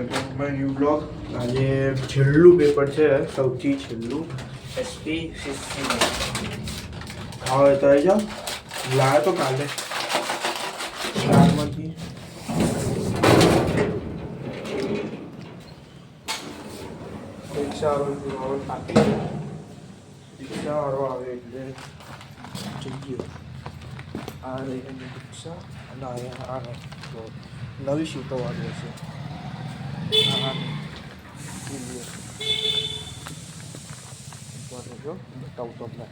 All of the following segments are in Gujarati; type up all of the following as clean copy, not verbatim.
My new blog. આજે છેલ્લું પેપર છે, સૌથી છેલ્લું એસપી સીસી. હવે તો આવી જાઓ, લાવ્યો તો કાલે શાળામાંથી. રિક્ષાવાળો થાકી ગયો, રિક્ષાવાળો આવે એટલે જઈએ. આ રહી એની રિક્ષા અને અહીંયા આ નવી સીટો વાળી છે. જો બતાવું તમને.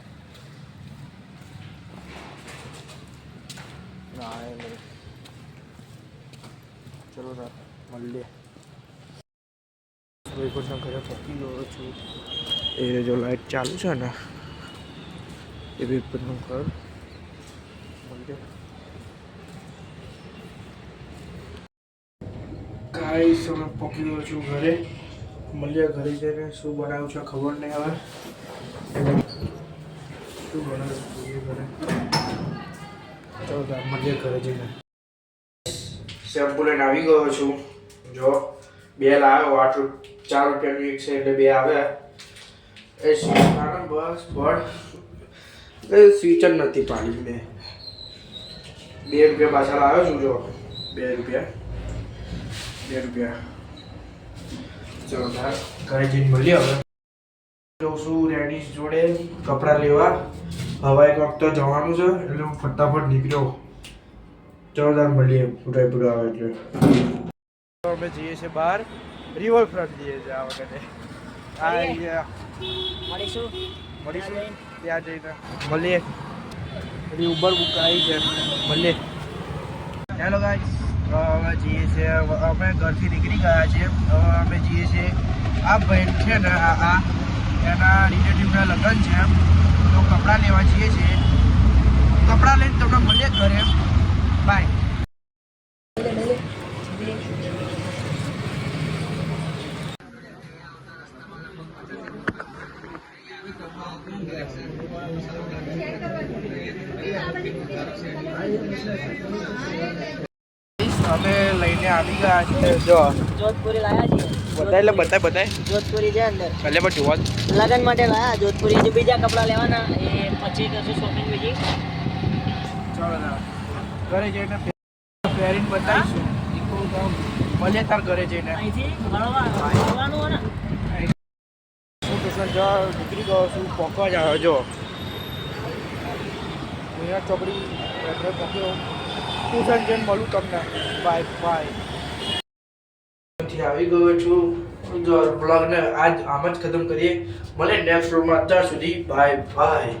ચલો મળીએ. કોઈ ઘરે પકી ગયો છું. એ જો લાઈટ ચાલુ છે ને એ પેપરનું ઘર મળીએ. ગાઈસ અમે પકી ગયો છું ઘરે. મળીએ ઘરે જઈને. શું બનાવ્યું છે ખબર નહીં હવે. શું બનાવ્યું જોઈએ ઘરે. ચાલો મળીએ ઘરે જઈને. શેમ્પુ લઈને આવી ગયો છું. જો 2 લાવ્યો. 4 રૂપિયાનું એક છે એટલે 2 આવ્યા. એ સ્વીચ બસ પણ એ સ્વીચ જ નથી પાડી. મેં 2 રૂપિયા પાછા લાવ્યો છું. જો 2 રૂપિયા. ચલો ઘરે જઈને મળીએ. હવે જઉં છું રેડી જોડે કપડાં લેવા. હવાઈ વખત જવાનું છે એટલે હું ફટાફટ નીકળ્યો. ચલો તાર મળીએ. પૂરા આવે એટલે અમે જઈએ છીએ બહાર. રિવરફ્રન્ટ જઈએ છીએ આ વખતે. મળીશું ત્યાં જઈને મળીએ. એની ઉબર બુક કરાવી છે. મળીએ. હેલો ગાઈસ, હવે જઈએ છીએ. અમે ઘરથી નીકળી ગયા છીએ. હવે અમે જઈએ છીએ. આ ભાઈ છે ને આ એના રિલેટિવના લગ્ન છે તો કપડાં લેવા જઈએ છીએ. કપડાં લઈને તમને મળીએ ઘરે. બાય. અમે લઈને આવી ગયા છીએ. જો જોધપુરી લાયા છીએ. બતાય જોધપુરી છે અંદર. એટલે પણ જોવા લગન માટે લાયા જોધપુરી. જે બીજા કપડા લેવાના એ પછી કરશું શોપિંગ બીજી. ચાલો ઘરે જઈને પહેરીને બતાવીશું. મળીએ તાર ઘરે જઈને. અહીંથી મળવાનું હોય ને. હું ટ્યુશન જવા નીકળી ગયો છું. પહોંચવા જ આવ્યો. જો અહીંયા ચોપડી એટલે પહોંચ્યો. ટ્યુશન જઈને મળું તમને. બાય. આવી ગયો છું. બ્લોગને આજ આમ જ ખતમ કરીએ. મળે નેક્સ્ટ વ્લોગમાં. અત્યાર સુધી બાય.